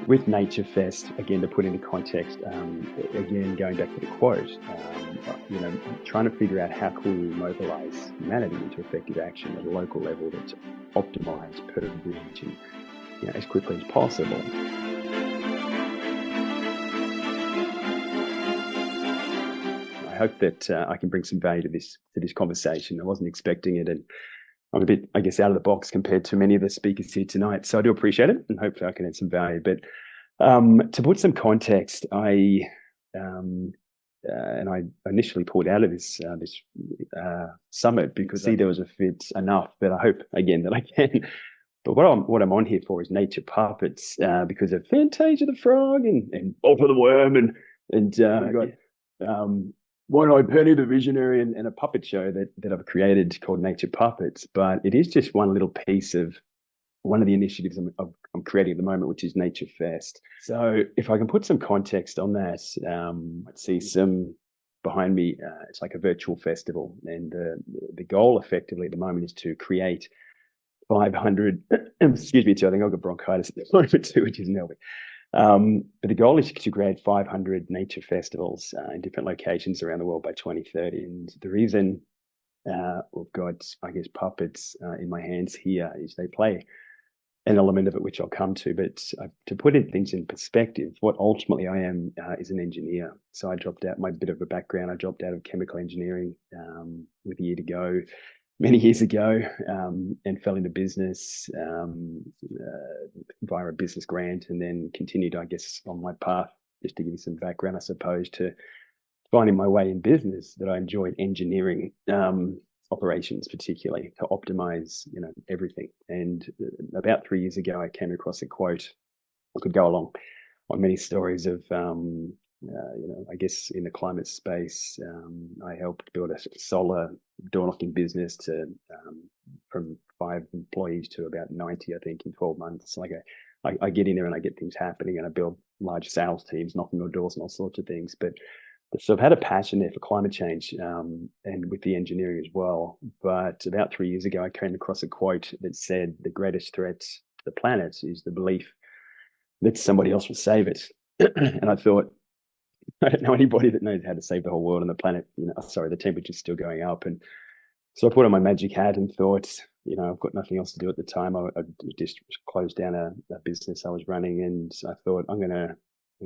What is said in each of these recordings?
with Nature Fest, again, to put into context, again, going back to the quote, trying to figure out how can we mobilize humanity into effective action at a local level that's optimized per region, as quickly as possible. I hope that I can bring some value to this conversation. I wasn't expecting it, and I'm a bit, I guess, out of the box compared to many of the speakers here tonight. So I do appreciate it, and hopefully I can add some value. But to put some context, I initially pulled out of this summit because there was a fit enough. But I hope again that I can. But what I'm on here for is nature puppets, because of Fantasia the Frog and Walter the Worm and we've got One-Eyed Penny the Visionary and a puppet show that I've created called Nature Puppets. But it is just one little piece of one of the initiatives I'm creating at the moment, which is Nature Fest. So if I can put some context on that, I see some behind me. It's like a virtual festival, and the goal effectively at the moment is to create 500. Excuse me, too. I think I've got bronchitis at the moment too, which isn't helping. But the goal is to create 500 nature festivals in different locations around the world by 2030. And the reason we've got, I guess, puppets in my hands here is they play an element of it, which I'll come to. But to put things in perspective, what ultimately I am is an engineer. So I dropped out, my bit of a background, I dropped out of chemical engineering with a year to go, many years ago, and fell into business via a business grant, and then continued, I guess, on my path, just to give you some background, I suppose, to finding my way in business, that I enjoyed engineering operations, particularly to optimize, everything. And about 3 years ago, I came across a quote. I could go along on many stories of I guess in the climate space, I helped build a solar door knocking business to from 5 employees to about 90, I think, in 12 months. Like I get in there and I get things happening, and I build large sales teams knocking on doors and all sorts of things. But so I've had a passion there for climate change and with the engineering as well. But about 3 years ago, I came across a quote that said, "The greatest threat to the planet is the belief that somebody else will save it." And I thought, I don't know anybody that knows how to save the whole world and the planet. The temperature's still going up. And so I put on my magic hat and thought, I've got nothing else to do at the time. I just closed down a business I was running, and I thought, I'm gonna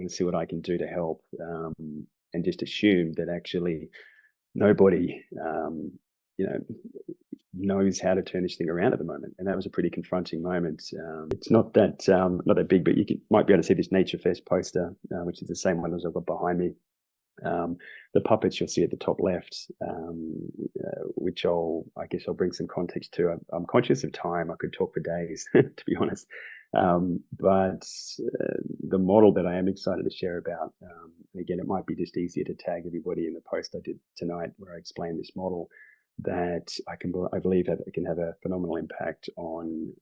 see what I can do to help, and just assumed that actually nobody, knows how to turn this thing around at the moment. And that was a pretty confronting moment. It's not that big, but might be able to see this Nature Fest poster, which is the same one as I've got behind me. The puppets you'll see at the top left, which I'll bring some context to. I'm conscious of time. I could talk for days, to be honest. But the model that I am excited to share about, again, it might be just easier to tag everybody in the post I did tonight where I explain this model, that I believe that it can have a phenomenal impact on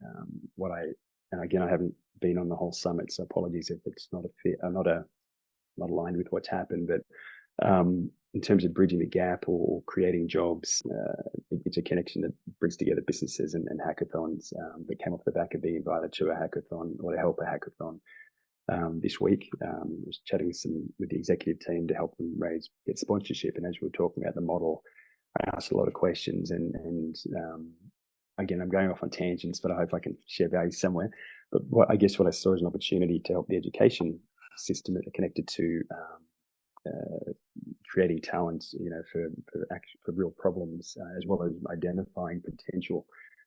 and again, I haven't been on the whole summit, so apologies if it's not a fit, not aligned with what's happened. But in terms of bridging the gap or creating jobs, it's a connection that brings together businesses and hackathons that came off the back of being invited to a hackathon or to help a hackathon this week. I was chatting with the executive team to help them get sponsorship. And as we were talking about the model, I asked a lot of questions, and again, I'm going off on tangents, but I hope I can share value somewhere. But what I saw as an opportunity to help the education system that are connected to creating talent, for real problems, as well as identifying potential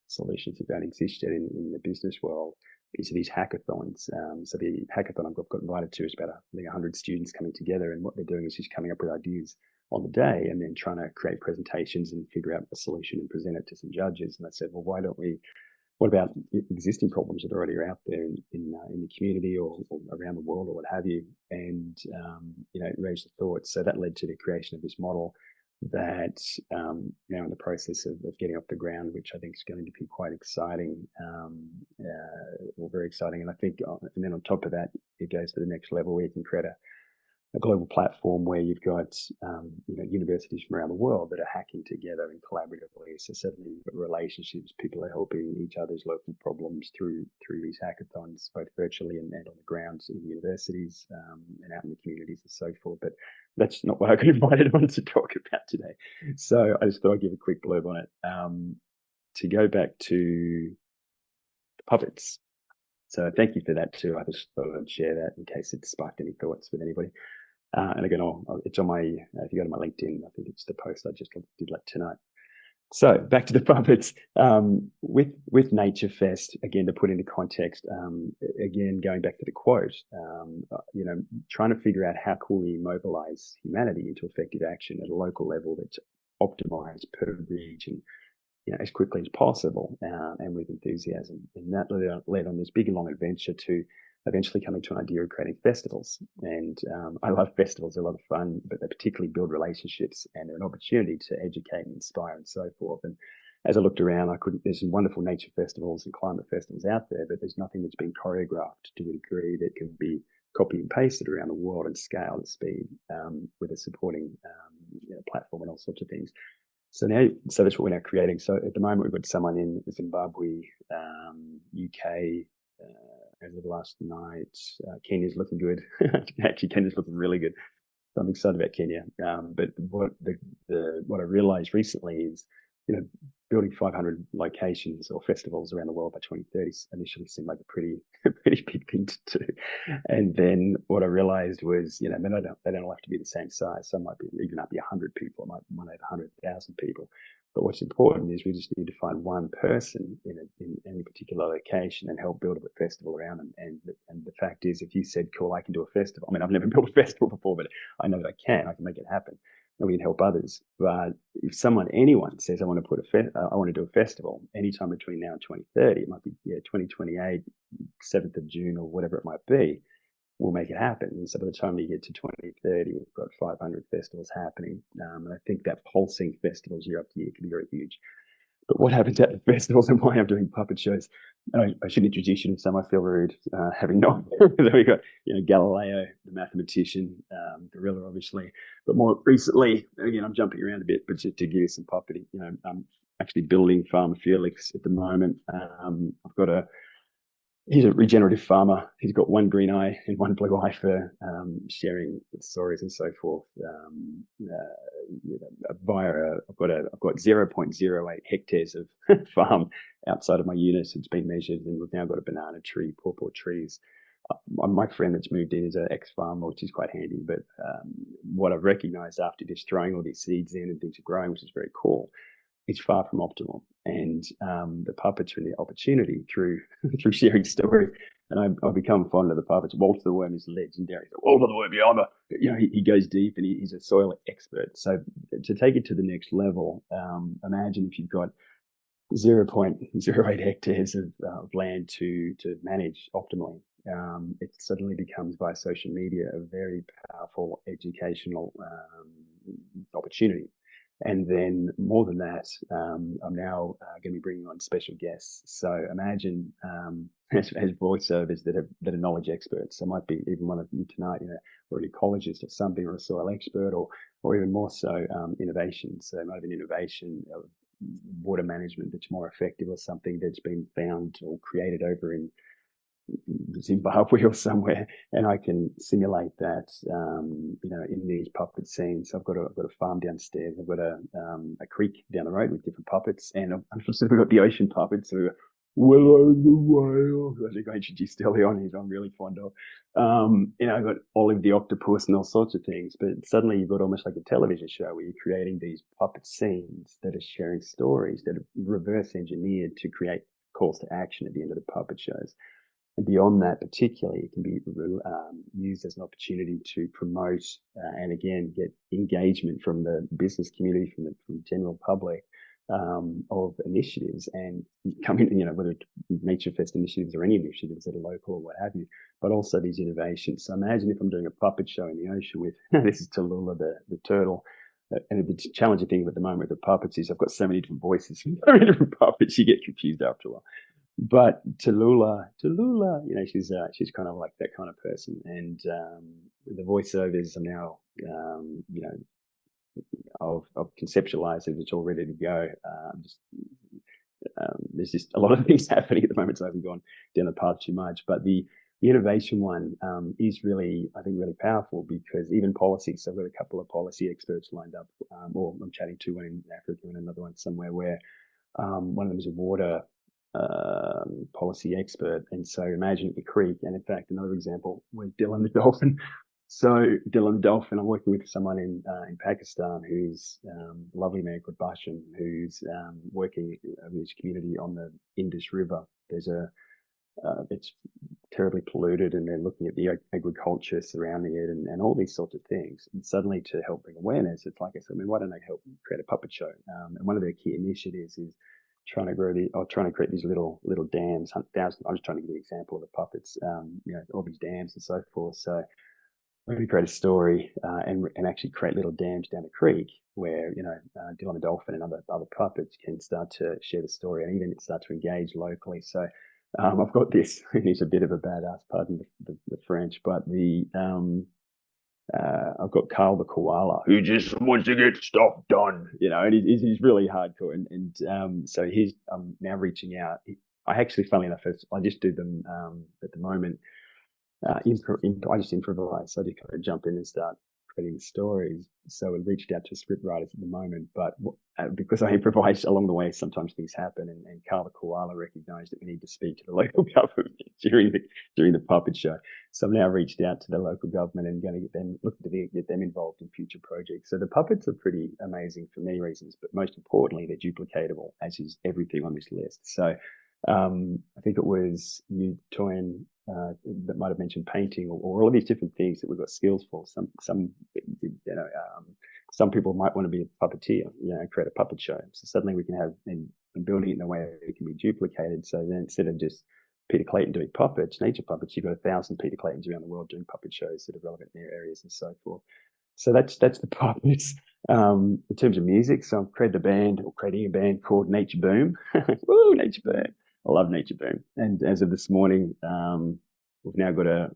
solutions that don't exist yet in the business world, is these hackathons. So the hackathon I got invited to is about 100 students coming together, and what they're doing is just coming up with ideas on the day and then trying to create presentations and figure out a solution and present it to some judges. And I said, well, what about existing problems that are already out there in the community or around the world or what have you? And, it raised the thoughts. So that led to the creation of this model that now in the process of getting off the ground, which I think is going to be quite exciting, or very exciting. And I think, and then on top of that, it goes to the next level where you can create a global platform where you've got universities from around the world that are hacking together and collaboratively. So suddenly you've got relationships, people are helping each other's local problems through these hackathons, both virtually and on the ground in universities and out in the communities and so forth. But that's not what I got invited on to talk about today. So I just thought I'd give a quick blurb on it. To go back to the puppets. So thank you for that too. I just thought I'd share that in case it sparked any thoughts with anybody. And again, it's on my, if you go to my LinkedIn, I think it's the post I just did like tonight. So back to the puppets. With Nature Fest, again, to put into context, again, going back to the quote, trying to figure out how can we mobilize humanity into effective action at a local level that's optimized per region, as quickly as possible, and with enthusiasm. And that led on this big long adventure to eventually coming to an idea of creating festivals. And I love festivals; they're a lot of fun, but they particularly build relationships and they're an opportunity to educate and inspire and so forth. And as I looked around, there's some wonderful nature festivals and climate festivals out there, but there's nothing that's been choreographed to a degree that can be copy and pasted around the world and scale at speed with a supporting platform and all sorts of things. So that's what we're now creating. So at the moment, we've got someone in Zimbabwe, UK, as of last night. Kenya's looking good. Actually, Kenya's looking really good. So I'm excited about Kenya. But what I realized recently is, building 500 locations or festivals around the world by 2030 initially seemed like a pretty big thing to do. And then what I realized was, they don't all have to be the same size. Some might be even up to 100 people, might have 100,000 people. But what's important is we just need to find one person in any particular location and help build a festival around them. And the fact is, if you said, cool, I can do a festival. I mean, I've never built a festival before, but I know that I can make it happen. And we can help others. But if anyone says, I want to do a festival anytime between now and 2030, it might be 2028, 7th of June or whatever it might be, we'll make it happen. And so by the time we get to 2030, we've got 500 festivals happening. And I think that pulsing festivals year after year can be very huge. But what happens at the festivals and why I'm doing puppet shows? I should introduce you to some. I feel rude having not. There we go. Galileo, the mathematician, Gorilla, obviously. But more recently, again, I'm jumping around a bit, but just to give you some puppeting, I'm actually building Farmer Felix at the moment. He's a regenerative farmer. He's got one green eye and one blue eye for sharing stories and so forth. I've got 0.08 hectares of farm outside of my unit. It's been measured, and we've now got a banana tree, pawpaw trees. My friend that's moved in is an ex-farmer, which is quite handy. But what I've recognised after just throwing all these seeds in and things are growing, which is very cool, it's far from optimal. And the puppets are the opportunity through sharing story. And I've become fond of the puppets. Walter the Worm is legendary. Walter the Worm, he goes deep and he's a soil expert. So to take it to the next level, imagine if you've got 0.08 hectares of land to manage optimally. It suddenly becomes, by social media, a very powerful educational opportunity. And then more than that, I'm now going to be bringing on special guests. So imagine as voiceovers that are knowledge experts. So it might be even one of you tonight, or an ecologist or something, or a soil expert, or even more so innovation. So it might be an innovation of water management that's more effective, or something that's been found or created over in Zimbabwe or somewhere, and I can simulate that, in these puppet scenes. I've got a farm downstairs. I've got a creek down the road with different puppets, and unfortunately, we've got the ocean puppets. So Willow the whale, who I think I introduced early on, who I'm really fond of. I've got Olive the octopus and all sorts of things. But suddenly, you've got almost like a television show where you're creating these puppet scenes that are sharing stories that are reverse engineered to create calls to action at the end of the puppet shows. And beyond that, particularly, it can be used as an opportunity to promote and again get engagement from the business community, from the general public of initiatives, and coming, whether it's Nature Fest initiatives or any initiatives that are local or what have you, but also these innovations. So imagine if I'm doing a puppet show in the ocean with this is Tallulah the turtle. And the challenging thing at the moment with the puppets is I've got so many different voices, so many different puppets, you get confused after a while. But Tallulah, she's kind of like that kind of person, and the voiceovers are now, I've conceptualized it. It's all ready to go. There's just a lot of things happening at the moment, so I haven't gone down the path too much. But the innovation one is really, I think, really powerful because even policy. So I've got a couple of policy experts lined up, or I'm chatting to one in Africa and another one somewhere where one of them is a water policy expert. And so imagine the creek. And in fact, another example was Dylan the dolphin. So Dylan the dolphin, I'm working with someone in Pakistan who's a lovely man called Basham, who's working with his community on the Indus River. It's terribly polluted, and they're looking at the agriculture surrounding it and all these sorts of things. And suddenly, to help bring awareness, it's like I said, I mean, why don't they help create a puppet show? And one of their key initiatives is trying to create these little dams. Thousands. I'm just trying to give you an example of the puppets. All these dams and so forth. So we're going to create a story and actually create little dams down the creek where Dylan the dolphin and other puppets can start to share the story and even start to engage locally. So I've got this. He's a bit of a badass, pardon the French, but I've got Carl the koala who just wants to get stuff done, and he's really hardcore. And so he's now reaching out. I actually, funnily enough, I just do them at the moment. I just improvise. So I just kind of jump in and start creating the stories. So we reached out to script writers at the moment, but because I improvise along the way, sometimes things happen. And Carl the koala recognised that we need to speak to the local government during the puppet show. So I've now reached out to the local government and going to get them involved in future projects. So the puppets are pretty amazing for many reasons, but most importantly, they're duplicatable, as is everything on this list. So I think it was you, Toyin, that might have mentioned painting or all of these different things that we've got skills for. Some people might want to be a puppeteer, create a puppet show. So suddenly we can have and building it in a way that it can be duplicated. So then instead of just Peter Clayton doing puppets, nature puppets, you've got 1,000 Peter Claytons around the world doing puppet shows that are relevant in their areas and so forth. So that's the puppets. In terms of music, so I've creating a band called Nature Boom. Woo, Nature Boom. I love Nature Boom. And as of this morning, we've now got a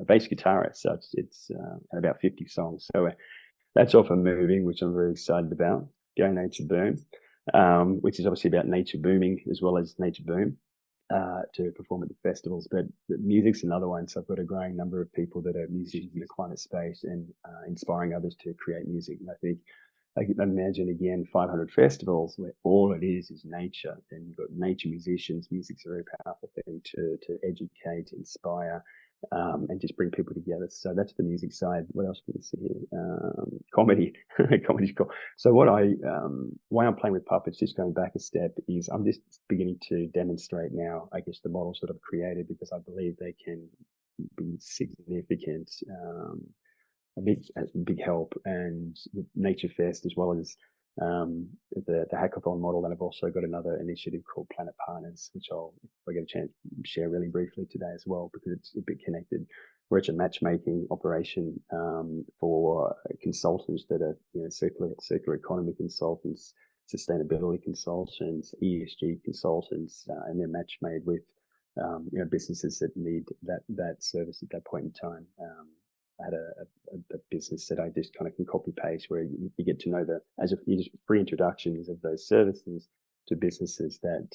bass guitarist. So it's about 50 songs. So that's off and moving, which I'm very excited about. Go Nature Boom, which is obviously about nature booming as well as Nature Boom. To perform at the festivals, but the music's another one. So I've got a growing number of people that are musicians in the climate space and inspiring others to create music. And I think I can imagine again 500 festivals where all it is nature, and you've got nature musicians. Music's a very powerful thing to educate, inspire, and just bring people together. So that's the music side. What else can we see here? Comedy, comedy's cool. So why I'm playing with puppets, just going back a step, is I'm just beginning to demonstrate now, I guess, the models that I've created because I believe they can be significant, a big help. And with Nature Fest, as well as the hackathon model, and I've also got another initiative called Planet Partners, which if I get a chance, share really briefly today as well, because it's a bit connected. Where it's a matchmaking operation for consultants that are circular economy consultants, sustainability consultants, ESG consultants, and they're match made with businesses that need that service at that point in time. I had a business that I just kind of can copy paste where you get to know as a free introductions of those services to businesses that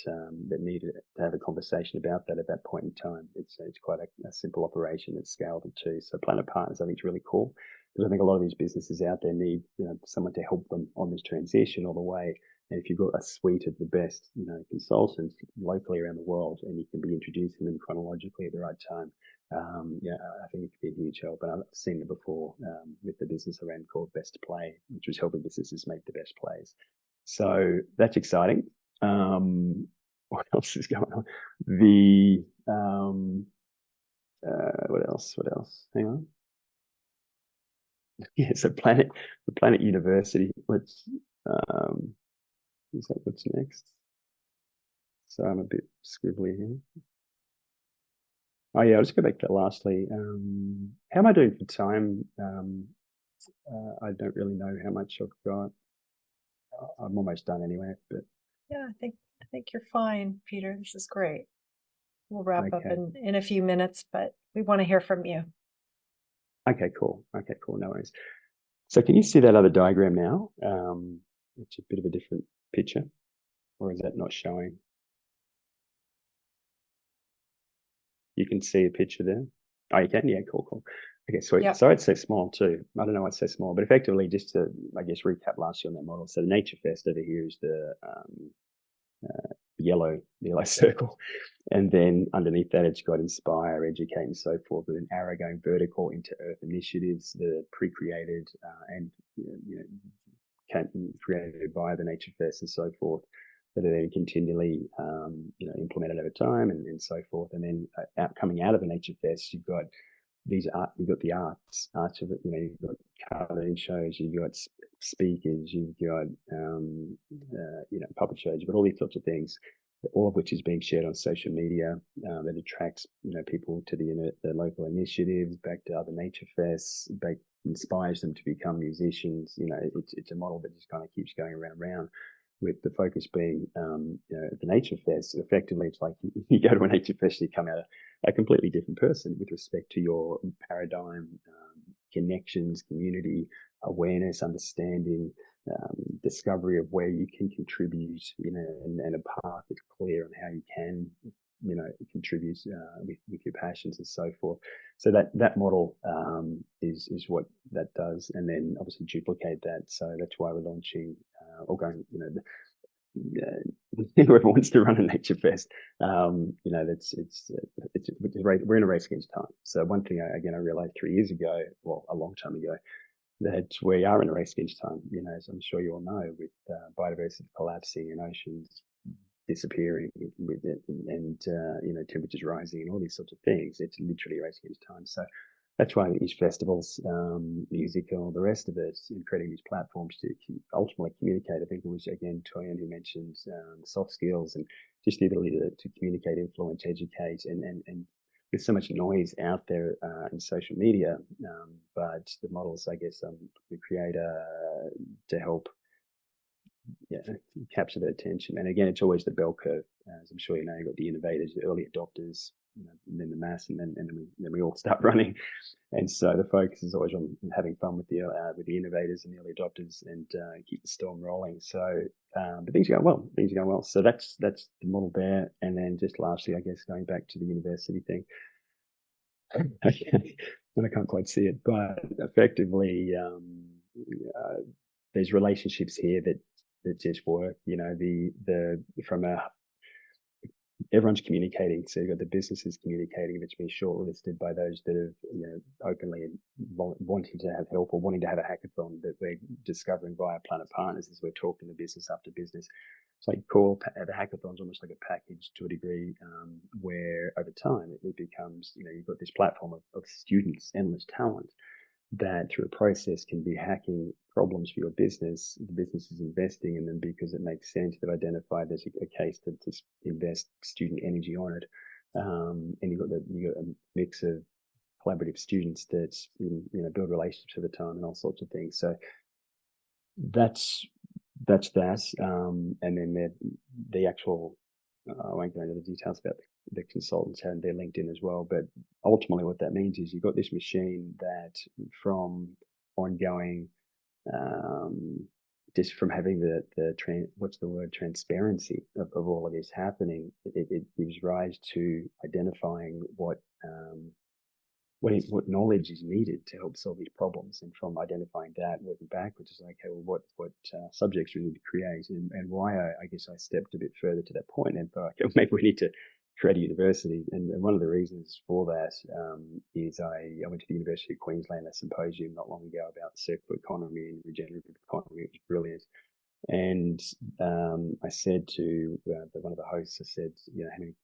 need to have a conversation about that at that point in time. It's quite a simple operation that's scalable too. So Planet Partners, I think, is really cool because I think a lot of these businesses out there need someone to help them on this transition all the way. And if you've got a suite of the best consultants locally around the world, and you can be introducing them chronologically at the right time, I think it could be a huge help. And I've seen it before with the business I ran called Best Play, which was helping businesses make the best plays. So that's exciting. What else is going on? What else? Hang on. Yeah, so the Planet University. Let's is that what's next? So I'm a bit scribbly here. Oh yeah, I'll just go back to that lastly. How am I doing for time? I don't really know how much I've got. I'm almost done anyway, but Yeah, I think I think you're fine, Peter. This is great. We'll wrap up Okay. in a few minutes, but we want to hear from you. Okay, cool. Okay, cool. No worries. So can you see that other diagram now? It's a bit of a different picture, or is that not showing? You can see a picture there? Oh, you can? Yeah, cool, cool. Okay, sweet. Yep. So it's so small too. I don't know why it's so small, but effectively, just to, I guess, recap last year on that model. So the Nature Fest over here is the yellow circle. And then underneath that, it's got inspire, educate, and so forth, with an arrow going vertical into Earth initiatives, the pre-created and you know, created by the Nature Fest and so forth, that are then continually implemented over time and so forth. And then coming out of the Nature Fest, you've got you've got the arts of it. You've got coloring shows, you've got speakers, you've got puppet shows, you've got all these sorts of things, all of which is being shared on social media. That attracts people to the local initiatives, back to other nature fests, back inspires them to become musicians. It's a model that just kind of keeps going around and around, with the focus being, the nature fest. Effectively, it's like you go to a nature fest, you come out a completely different person with respect to your paradigm, connections, community, awareness, understanding, discovery of where you can contribute, and a path that's clear on how you can, contribute with your passions and so forth. So that model is what that does, and then obviously duplicate that. So that's why we're launching or going, whoever wants to run a nature fest, we're in a race against time. So one thing I realized 3 years ago, well, a long time ago, that we are in a race against time. As I'm sure you all know, with biodiversity collapsing and oceans disappearing with it, and temperatures rising and all these sorts of things. It's literally a race against time. So that's why these festivals, music, and all the rest of it, and creating these platforms to ultimately communicate. I think it was again Toyan who mentioned soft skills and just the ability to communicate, influence, educate, and there's so much noise out there in social media, but the models, I guess, we create to help, yeah, capture the attention. And again, it's always the bell curve. As I'm sure you know, you've got the innovators, the early adopters, and then the mass, and then we all start running. And so the focus is always on having fun with the innovators and the early adopters, and keep the storm rolling. So, but things are going well. Things are going well. So that's the model there. And then just lastly, I guess going back to the university thing, okay, and I can't quite see it, but effectively, there's relationships here that just work. The from a everyone's communicating. So you've got the businesses communicating that's been shortlisted by those that have, openly wanting to have help or wanting to have a hackathon, that we're discovering via Planet Partners as we're talking to business after business. It's like the hackathon's almost like a package to a degree, where over time it becomes, you've got this platform of students, endless talent, that through a process can be hacking problems for your business. The business is investing in them because it makes sense. They've identified there's a case to invest student energy on it, and you've got a mix of collaborative students that build relationships over time and all sorts of things. So that's that, and then the actual. I won't go into the details about the consultants and their LinkedIn as well, but ultimately what that means is you've got this machine that, from ongoing, um, just from having what's the word, transparency of all of this happening, it gives rise to identifying what knowledge is needed to help solve these problems, and from identifying that, working backwards, is like, okay, well, what subjects we need to create, and why I guess I stepped a bit further to that point and thought, okay, maybe we need to create a university. And one of the reasons for that, is I went to the University of Queensland, a symposium not long ago about circular economy and regenerative economy. It was brilliant. And I said to one of the hosts, I said, how many?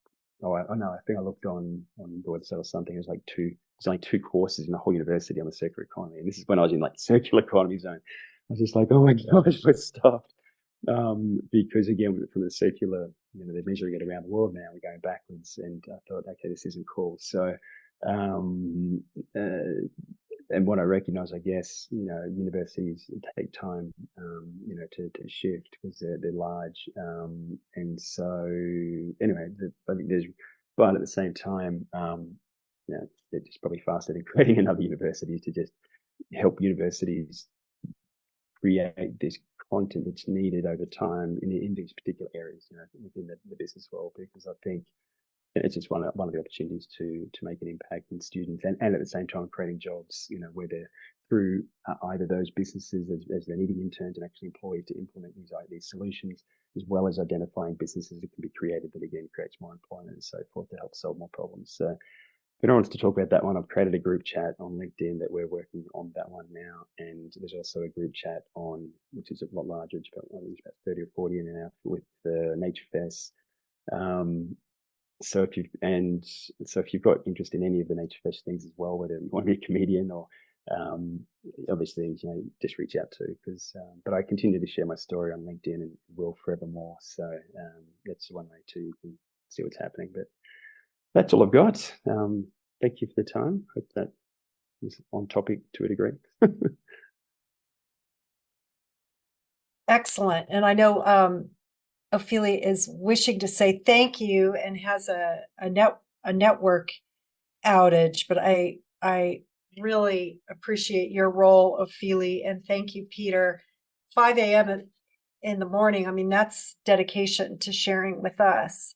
Oh, I know. I think I looked on the website or something. It was like there's only two courses in the whole university on the circular economy, and this is when I was in like circular economy zone. I was just like, oh my gosh, we're stuffed. Because again, from the circular, they're measuring it around the world now. We're going backwards, and I thought, okay, this isn't cool. So, um, uh, and what I recognize, I guess, universities take time, to shift because they're large, and so anyway, I think there's, but at the same time, they're just probably faster than creating another university to just help universities create this content that's needed over time in these particular areas, within the business world, because I think it's just one of the opportunities to make an impact in students, and at the same time creating jobs, where they're through either those businesses as they're needing interns and actually employees to implement these solutions, as well as identifying businesses that can be created that again creates more employment and so forth to help solve more problems. So if anyone wants to talk about that one, I've created a group chat on LinkedIn that we're working on that one now. And there's also a group chat which is a lot larger, it's about 30 or 40 in now, with Nature Fest. So if you've got interest in any of the Nature Fest things as well, whether you want to be a comedian or um, obviously, just reach out to, because but I continue to share my story on LinkedIn and will forevermore. So that's one way too, you can see what's happening. But that's all I've got. Thank you for the time. Hope that was on topic to a degree. Excellent. And I know Ophelia is wishing to say thank you and has a network outage, but I really appreciate your role, Ophelia, and thank you, Peter. 5 a.m. in the morning. I mean, that's dedication to sharing with us.